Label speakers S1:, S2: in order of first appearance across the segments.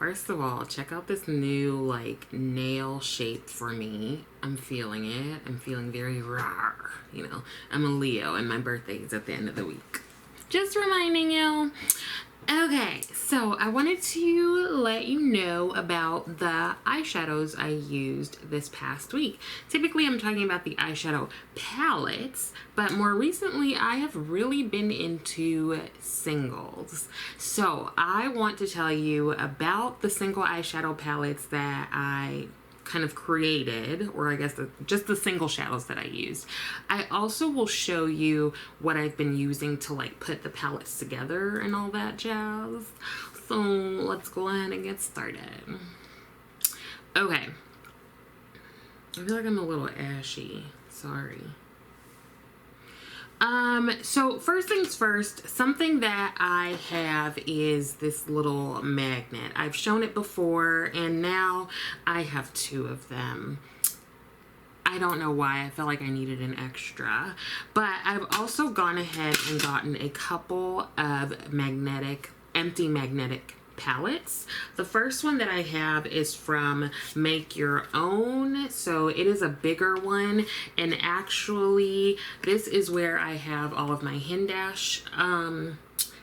S1: first of all, check out this new like nail shape for me. I'm feeling it. I'm feeling very raw. You know, I'm a Leo and my birthday is at the end of the week. Just reminding you. Okay, so I wanted to let you know about the eyeshadows I used this past week. Typically, I'm talking about the eyeshadow palettes, but more recently, I have really been into singles. So I want to tell you about the single eyeshadow palettes that I kind of created, or I guess just the single shadows that I used. I also will show you what I've been using to like put the palettes together and all that jazz. So let's go ahead and get started. Okay. I feel like I'm a little ashy. Sorry. So first things first, something that I have is this little magnet. I've shown it before and now I have two of them. I don't know why, I felt like I needed an extra, but I've also gone ahead and gotten a couple of empty magnetic palettes. The first one that I have is from Make Your Own. So it is a bigger one, and actually this is where I have all of my Hindash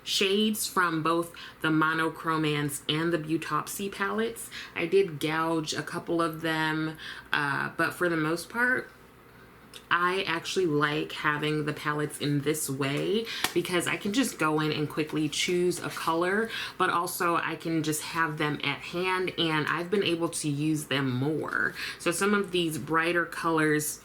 S1: shades from both the Monochromance and the Beautopsy palettes. I did gouge a couple of them, but for the most part, I actually like having the palettes in this way because I can just go in and quickly choose a color, but also I can just have them at hand and I've been able to use them more. So some of these brighter colors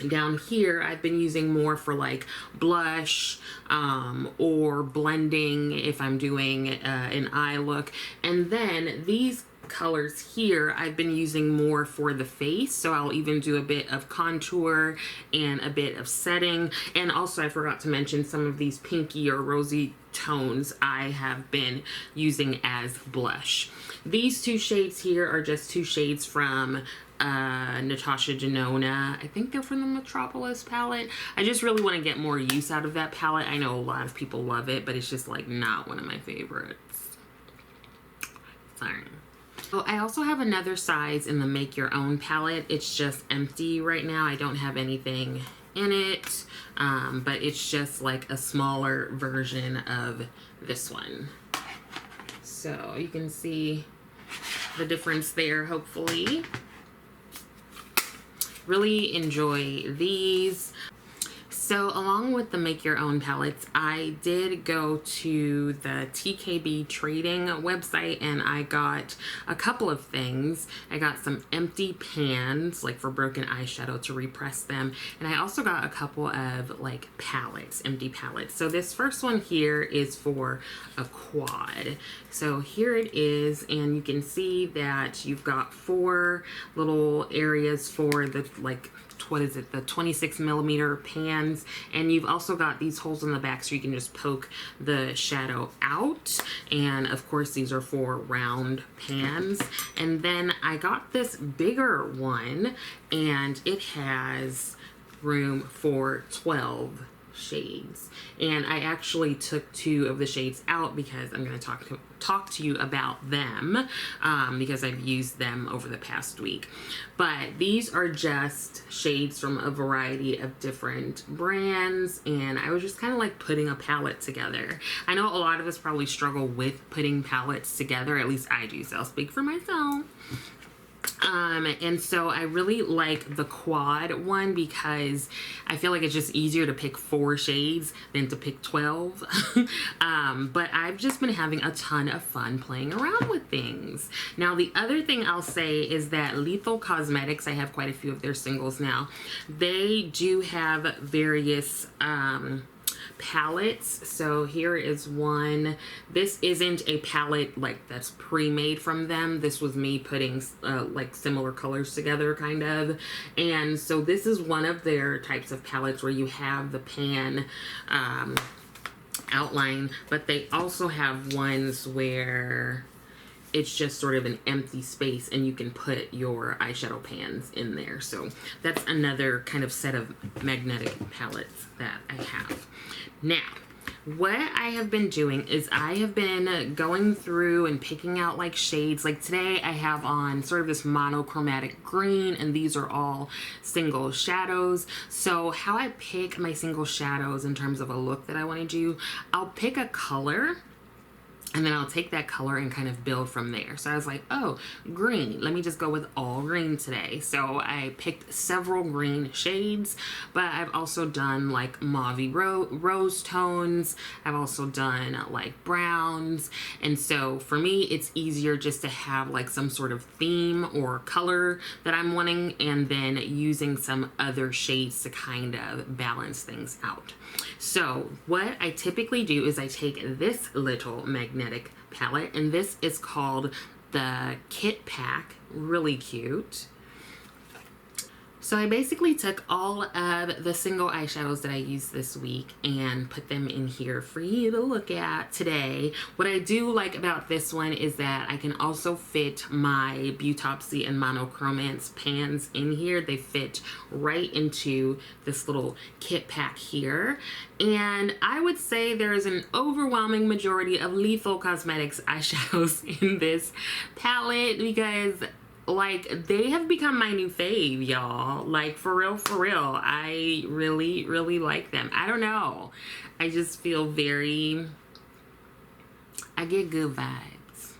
S1: down here I've been using more for like blush or blending if I'm doing an eye look. And then these colors here I've been using more for the face, so I'll even do a bit of contour and a bit of setting. And also I forgot to mention some of these pinky or rosy tones I have been using as blush. These two shades here are just two shades from Natasha Denona. I think they're from the Metropolis palette. I just really want to get more use out of that palette. I know a lot of people love it, but it's just like not one of my favorites. Sorry. Oh, I also have another size in the Make Your Own palette. It's just empty right now. I don't have anything in it, but it's just like a smaller version of this one. So you can see the difference there, hopefully. Really enjoy these. So along with the Make Your Own palettes, I did go to the TKB trading website and I got a couple of things. I got some empty pans, like for broken eyeshadow to repress them. And I also got a couple of like palettes, empty palettes. So this first one here is for a quad. So here it is, and you can see that you've got 4 little areas for the like, what is it, the 26 millimeter pans, and you've also got these holes in the back so you can just poke the shadow out. And of course these are for round pans. And then I got this bigger one and it has room for 12 shades, and I actually took 2 of the shades out because I'm going to talk to you about them because I've used them over the past week. But these are just shades from a variety of different brands, and I was just kind of like putting a palette together. I know a lot of us probably struggle with putting palettes together, at least I do, so I'll speak for myself. And so I really like the quad one because I feel like it's just easier to pick 4 shades than to pick 12. But I've just been having a ton of fun playing around with things. Now, the other thing I'll say is that Lethal Cosmetics, I have quite a few of their singles now. They do have various palettes. So here is one. This isn't a palette like that's pre-made from them. This was me putting like similar colors together kind of. And so this is one of their types of palettes where you have the pan outline, but they also have ones where it's just sort of an empty space and you can put your eyeshadow pans in there. So that's another kind of set of magnetic palettes that I have. Now, what I have been doing is I have been going through and picking out like shades. Like today I have on sort of this monochromatic green, and these are all single shadows. So how I pick my single shadows in terms of a look that I want to do, I'll pick a color and then I'll take that color and kind of build from there. So I was like, oh, green. Let me just go with all green today. So I picked several green shades, but I've also done like mauve rose tones. I've also done like browns. And so for me, it's easier just to have like some sort of theme or color that I'm wanting, and then using some other shades to kind of balance things out. So what I typically do is I take this little magnetic palette, and this is called the Kit Pack. Really cute. So I basically took all of the single eyeshadows that I used this week and put them in here for you to look at today. What I do like about this one is that I can also fit my Beautopsy and Monochromance pans in here. They fit right into this little kit pack here. And I would say there is an overwhelming majority of Lethal Cosmetics eyeshadows in this palette, because like they have become my new fave, y'all. Like for real, I really like them. I don't know, I just feel I get good vibes.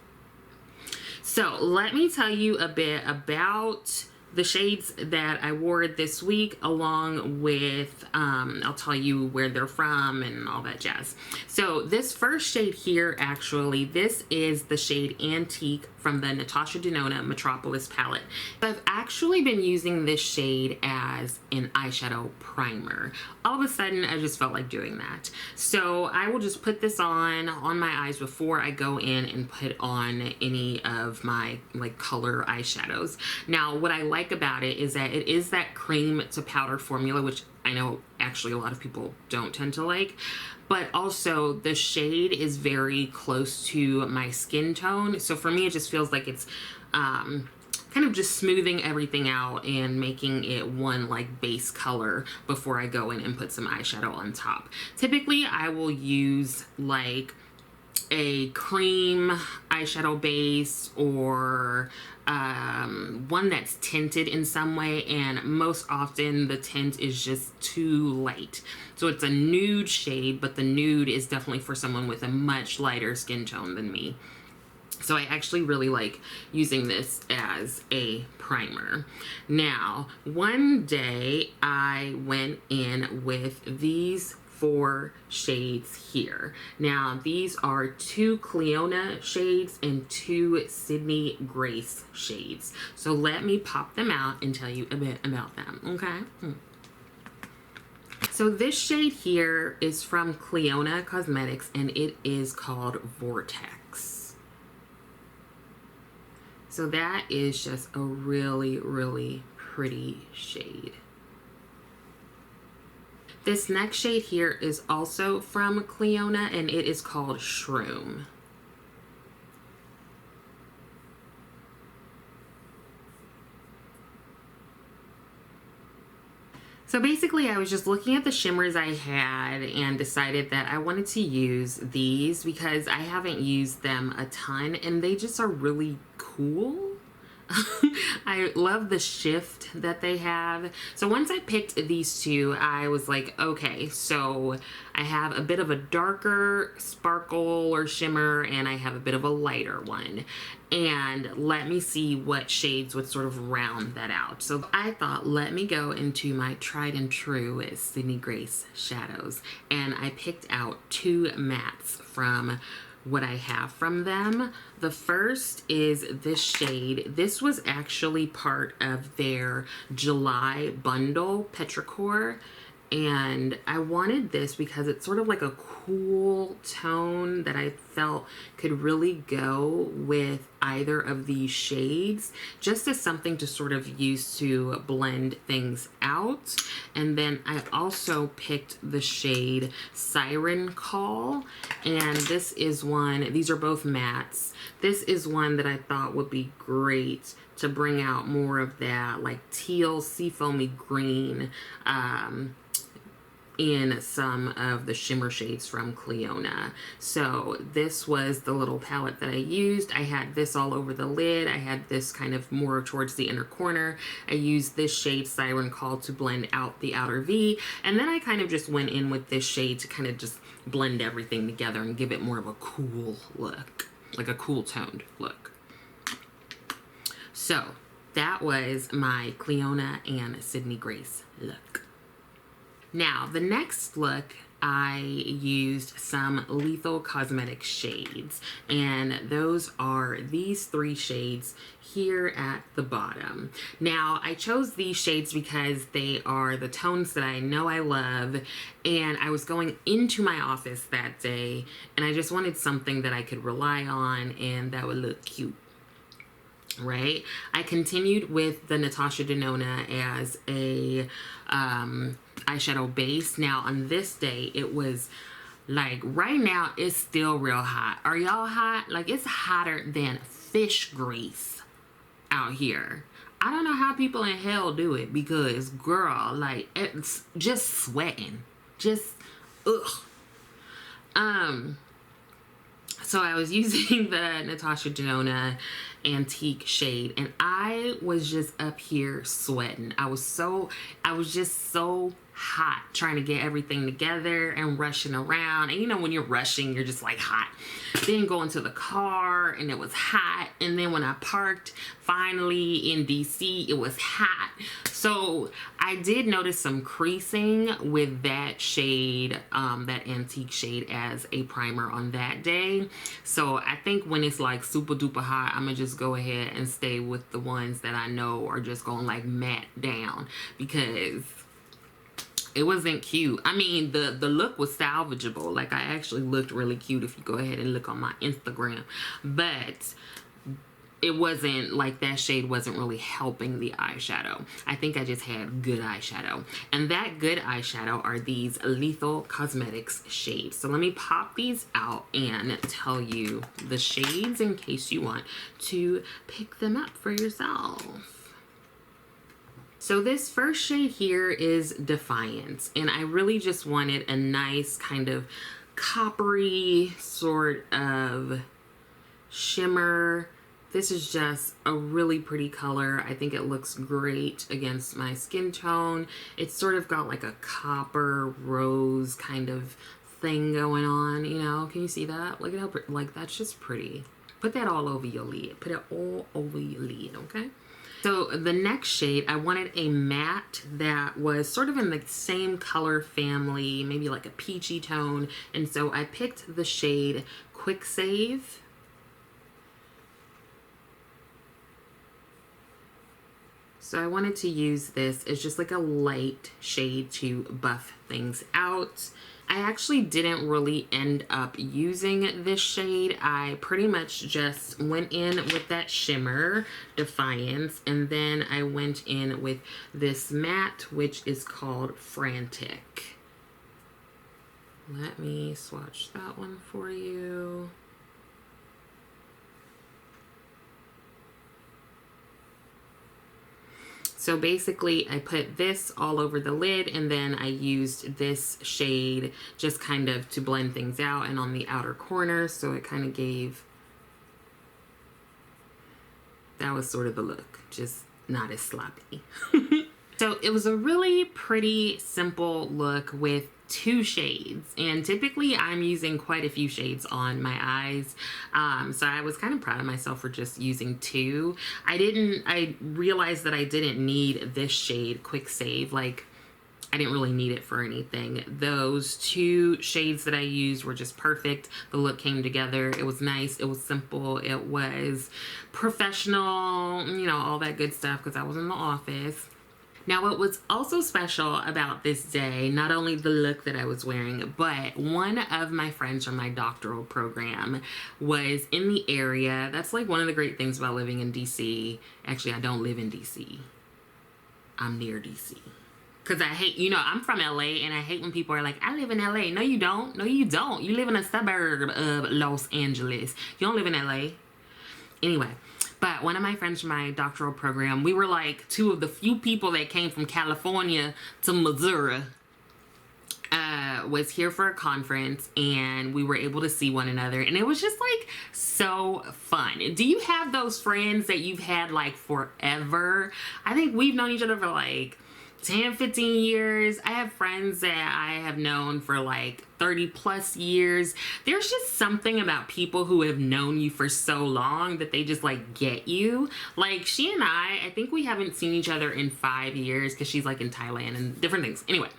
S1: So let me tell you a bit about the shades that I wore this week, along with I'll tell you where they're from and all that jazz. So this first shade here, actually, this is the shade Antique from the Natasha Denona Metropolis palette. I've actually been using this shade as an eyeshadow primer. All of a sudden, I just felt like doing that. So I will just put this on my eyes before I go in and put on any of my like color eyeshadows. Now, what I like about it is that it is that cream to powder formula, which I know actually a lot of people don't tend to like, but also the shade is very close to my skin tone. So for me, it just feels like it's kind of just smoothing everything out and making it one like base color before I go in and put some eyeshadow on top. Typically, I will use like a cream eyeshadow base or one that's tinted in some way, and most often the tint is just too light. So it's a nude shade, but the nude is definitely for someone with a much lighter skin tone than me. So I actually really like using this as a primer. Now, one day I went in with these 4 shades here. Now, these are 2 Cleona shades and 2 Sydney Grace shades. So let me pop them out and tell you a bit about them, okay? So this shade here is from Cleona Cosmetics, and it is called Vortex. So that is just a really pretty shade. This next shade here is also from Cleona, and it is called Shroom. So basically, I was just looking at the shimmers I had and decided that I wanted to use these because I haven't used them a ton, and they just are really cool. I love the shift that they have. So once I picked these 2, I was like, okay, so I have a bit of a darker sparkle or shimmer, and I have a bit of a lighter one. And let me see what shades would sort of round that out. So I thought, let me go into my tried and true Sydney Grace shadows. And I picked out 2 mattes from what I have from them. The first is this shade. This was actually part of their July bundle, Petrichor, and I wanted this because it's sort of like a cool tone that I felt could really go with either of these shades, just as something to sort of use to blend things out. And then I also picked the shade Siren Call, and this is one, these are both mattes. This is one that I thought would be great to bring out more of that like teal seafoamy green in some of the shimmer shades from Cleona. So this was the little palette that I used. I had this all over the lid. I had this kind of more towards the inner corner. I used this shade Siren Call to blend out the outer V. And then I kind of just went in with this shade to kind of just blend everything together and give it more of a cool look, like a cool toned look. So that was my Cleona and Sydney Grace look. Now, the next look, I used some Lethal Cosmetics shades, and those are these 3 shades here at the bottom. Now, I chose these shades because they are the tones that I know I love, and I was going into my office that day, and I just wanted something that I could rely on and that would look cute. Right? I continued with the Natasha Denona as a eyeshadow base. Now on this day, it was like, right now it's still real hot. Are y'all hot? Like, it's hotter than fish grease out here. I don't know how people in hell do it, because girl, like, it's just sweating. Just ugh. So I was using the Natasha Denona Antique shade, and I was just up here sweating. I was just so hot trying to get everything together and rushing around. And you know, when you're rushing, you're just like hot. Then going to the car, and it was hot. And then when I parked finally in DC, it was hot. So I did notice some creasing with that shade, that Antique shade, as a primer on that day. So I think when it's like super duper hot, I'm gonna just go ahead and stay with the ones that I know are just gonna like matte down, because it wasn't cute. I mean, the look was salvageable. Like, I actually looked really cute if you go ahead and look on my Instagram. But it wasn't like, that shade wasn't really helping the eyeshadow. I think I just had good eyeshadow. And that good eyeshadow are these Lethal Cosmetics shades. So let me pop these out and tell you the shades in case you want to pick them up for yourself. So this first shade here is Defiance, and I really just wanted a nice kind of coppery sort of shimmer. This is just a really pretty color. I think it looks great against my skin tone. It's sort of got like a copper rose kind of thing going on, you know? Can you see that? Look at how, like, that's just pretty. Put that all over your lid. Put it all over your lid, okay? So the next shade, I wanted a matte that was sort of in the same color family, maybe like a peachy tone. And so I picked the shade Quick Save. So I wanted to use this as just like a light shade to buff things out. I actually didn't really end up using this shade. I pretty much just went in with that shimmer, Defiance, and then I went in with this matte, which is called Frantic. Let me swatch that one for you. So basically, I put this all over the lid, and then I used this shade just kind of to blend things out and on the outer corner. So it kind of gave, that was sort of the look, just not as sloppy. So it was a really pretty simple look with 2 shades, and typically I'm using quite a few shades on my eyes, so I was kind of proud of myself for just using 2. I realized that I didn't need this shade Quick Save. Like, I didn't really need it for anything. Those 2 shades that I used were just perfect. The look came together. It was nice. It was simple. It was professional, you know, all that good stuff, because I was in the office. Now, what was also special about this day, not only the look that I was wearing, but one of my friends from my doctoral program was in the area. That's like one of the great things about living in DC. Actually, I don't live in DC. I'm near DC. Because I hate, you know, I'm from LA, and I hate when people are like, I live in LA. No, you don't. No, you don't. You live in a suburb of Los Angeles. You don't live in LA. Anyway. But one of my friends from my doctoral program, we were like 2 of the few people that came from California to Missouri. was here for a conference, and we were able to see one another, and it was just like so fun. Do you have those friends that you've had like forever? I think we've known each other for like 10, 15 years. I have friends that I have known for like 30 plus years. There's just something about people who have known you for so long that they just like get you. Like she and I think we haven't seen each other in 5 years because she's like in Thailand and different things. Anyway.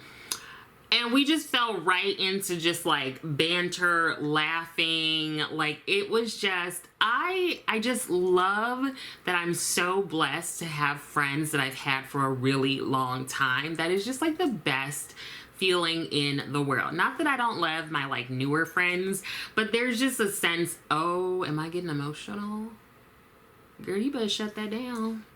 S1: And we just fell right into just like banter, laughing. Like it was just, I just love that I'm so blessed to have friends that I've had for a really long time. That is just like the best feeling in the world. Not that I don't love my like newer friends, but there's just a sense, oh, am I getting emotional? Girl, you better shut that down.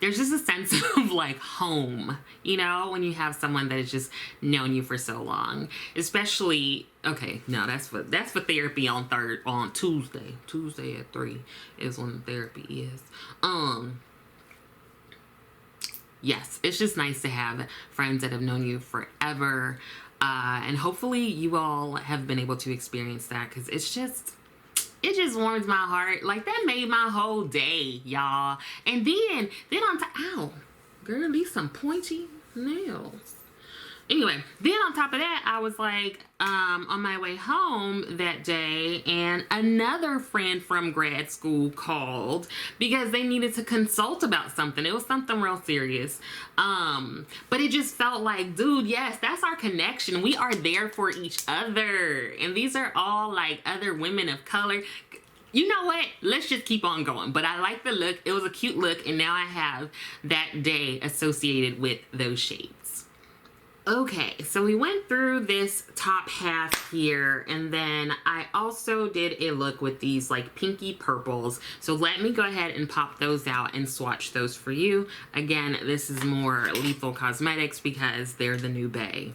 S1: There's just a sense of like home, you know, when you have someone that has just known you for so long. Especially, okay, no, that's for therapy on Tuesday. Tuesday at 3 is when therapy is. Yes, it's just nice to have friends that have known you forever. And hopefully you all have been able to experience that, because it just warms my heart. Like that made my whole day, y'all. And then on top, ow, girl, these some pointy nails. Anyway, then on top of that, I was like on my way home that day, and another friend from grad school called because they needed to consult about something. It was something real serious. But it just felt like, dude, yes, that's our connection. We are there for each other. And these are all like other women of color. You know what? Let's just keep on going. But I like the look. It was a cute look, and now I have that day associated with those shades. Okay, so we went through this top half here, and then I also did a look with these like pinky purples. So let me go ahead and pop those out and swatch those for you. Again, this is more Lethal Cosmetics because they're the new Bay.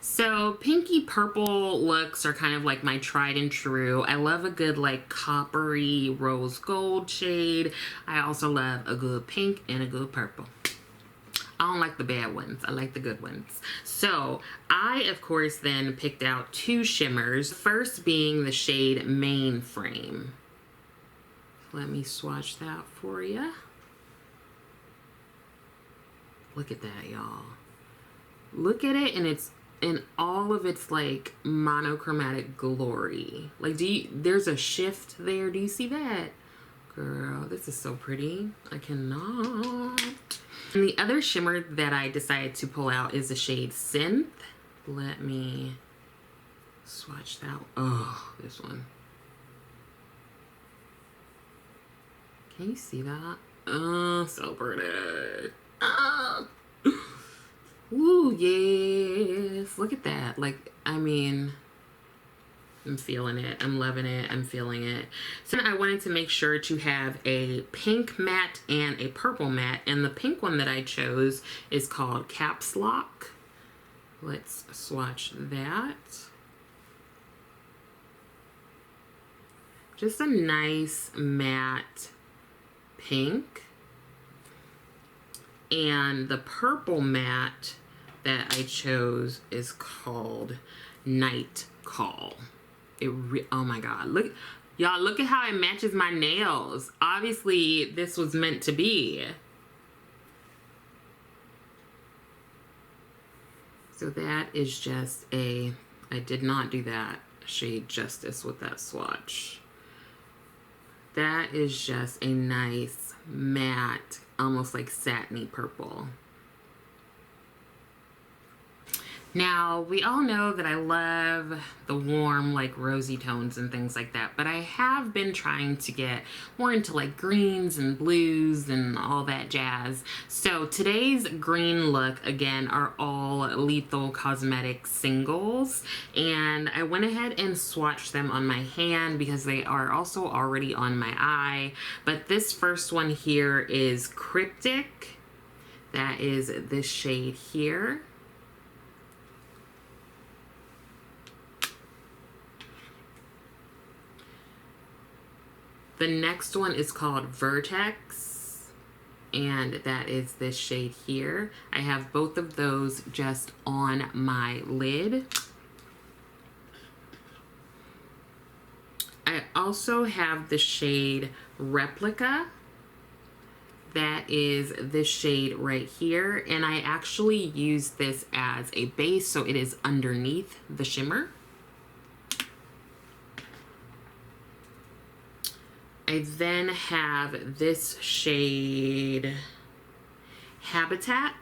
S1: So pinky purple looks are kind of like my tried and true. I love a good like coppery rose gold shade. I also love a good pink and a good purple. I don't like the bad ones. I like the good ones. So I, of course, then picked out 2 shimmers. First being the shade Mainframe. Let me swatch that for you. Look at that, y'all. Look at it, and it's in all of its like monochromatic glory. Like, there's a shift there. Do you see that? Girl, this is so pretty. I cannot. And the other shimmer that I decided to pull out is the shade Synth. Let me swatch that. Oh, this one. Can you see that? Oh, so pretty. Oh. Ooh, yes. Look at that. Like, I mean, I'm feeling it. I'm loving it. I'm feeling it. So I wanted to make sure to have a pink matte and a purple matte. And the pink one that I chose is called Caps Lock. Let's swatch that. Just a nice matte pink. And the purple matte that I chose is called Night Call. Oh my god, look, y'all, look at how it matches my nails. Obviously this was meant to be. So that is just I did not do that shade justice with that swatch. That is just a nice matte, almost like satiny purple. Now, we all know that I love the warm, like rosy tones and things like that, but I have been trying to get more into like greens and blues and all that jazz. So today's green look, again, are all Lethal Cosmetics singles, and I went ahead and swatched them on my hand because they are also already on my eye. But this first one here is Cryptic. That is this shade here. The next one is called Vertex. and that is this shade here. I have both of those just on my lid. I also have the shade Replica. That is this shade right here, and I actually use this as a base, so it is underneath the shimmer. I then have this shade Habitat,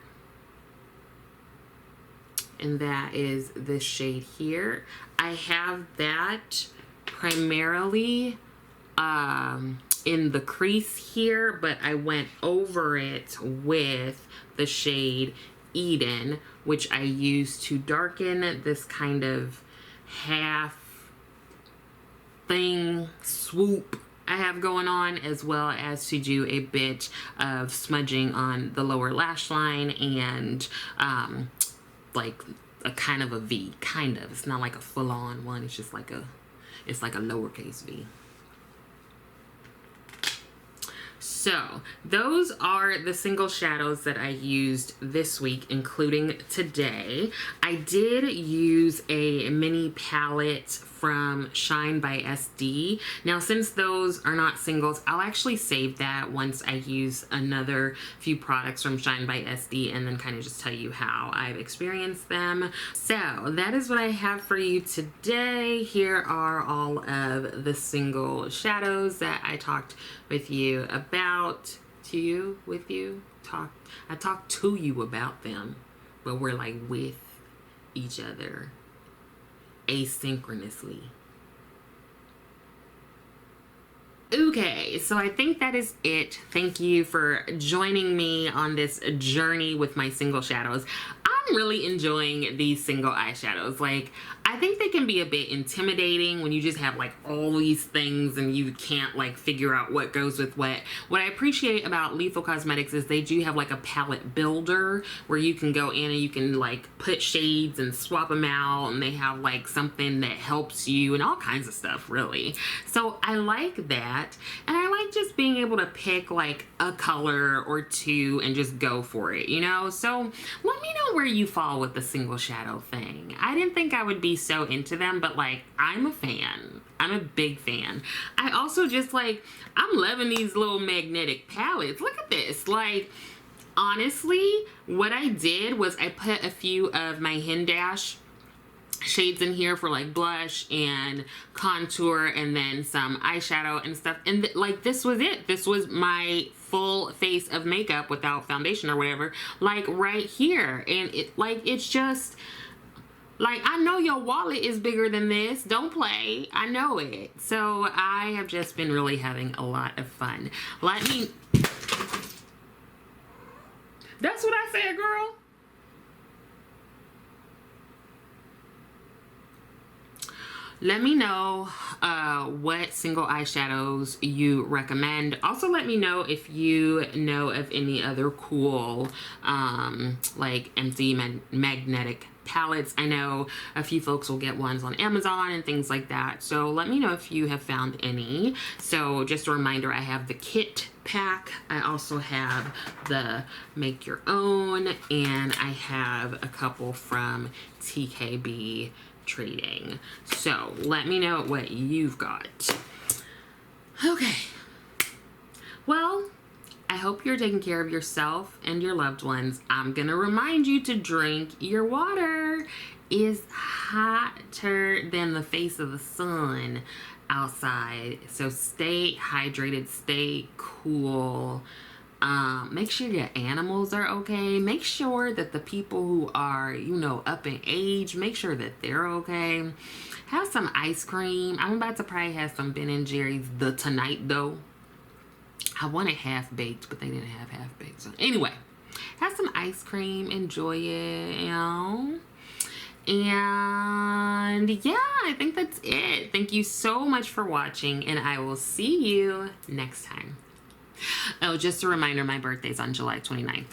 S1: and that is this shade here. I have that primarily in the crease here, but I went over it with the shade Eden, which I use to darken this kind of half thing swoop I have going on, as well as to do a bit of smudging on the lower lash line and like a kind of a V, kind of. It's not like a full-on one. It's just like it's like a lowercase V. So those are the single shadows that I used this week, including today. I did use a mini palette from Shine by SD. Now, since those are not singles, I'll actually save that once I use another few products from Shine by SD and then kind of just tell you how I've experienced them. So that is what I have for you today. Here are all of the single shadows that I talked with you about. I talked to you about them, but we're like with each other asynchronously. Okay, so I think that is it. Thank you for joining me on this journey with my single shadows. I'm really enjoying these single eyeshadows. Like, I think they can be a bit intimidating when you just have like all these things and you can't like figure out what goes with what. What I appreciate about Lethal Cosmetics is they do have like a palette builder where you can go in and you can like put shades and swap them out, and they have like something that helps you and all kinds of stuff, really. So I like that, and I like just being able to pick like a color or two and just go for it, you know? So let me know where you fall with the single shadow thing. I didn't think I would be so into them, but like, I'm a fan. I'm a big fan. I also just like, I'm loving these little magnetic palettes. Look at this. Like, honestly, what I did was I put a few of my Hen Dash shades in here for like blush and contour, and then some eyeshadow and stuff, and like this was it. This was my full face of makeup without foundation or whatever, like right here. And it like, it's just like, I know your wallet is bigger than this. Don't play. I know it. So I have just been really having a lot of fun. That's what I said, girl. Let me know what single eyeshadows you recommend. Also, let me know if you know of any other cool like empty magnetic palettes. I know a few folks will get ones on Amazon and things like that. So let me know if you have found any. So just a reminder, I have the kit pack. I also have the make your own, and I have a couple from TKB Trading. So let me know what you've got. Okay, well, I hope you're taking care of yourself and your loved ones. I'm gonna remind you to drink your water. It's hotter than the face of the sun outside, so stay hydrated, stay cool. Make sure your animals are okay. Make sure that the people who are, you know, up in age, make sure that they're okay. Have some ice cream. I'm about to probably have some Ben & Jerry's tonight, though. I wanted half-baked, but they didn't have half-baked. So anyway, have some ice cream. Enjoy it, you know. And yeah, I think that's it. Thank you so much for watching, and I will see you next time. Oh, just a reminder, my birthday's on July 29th.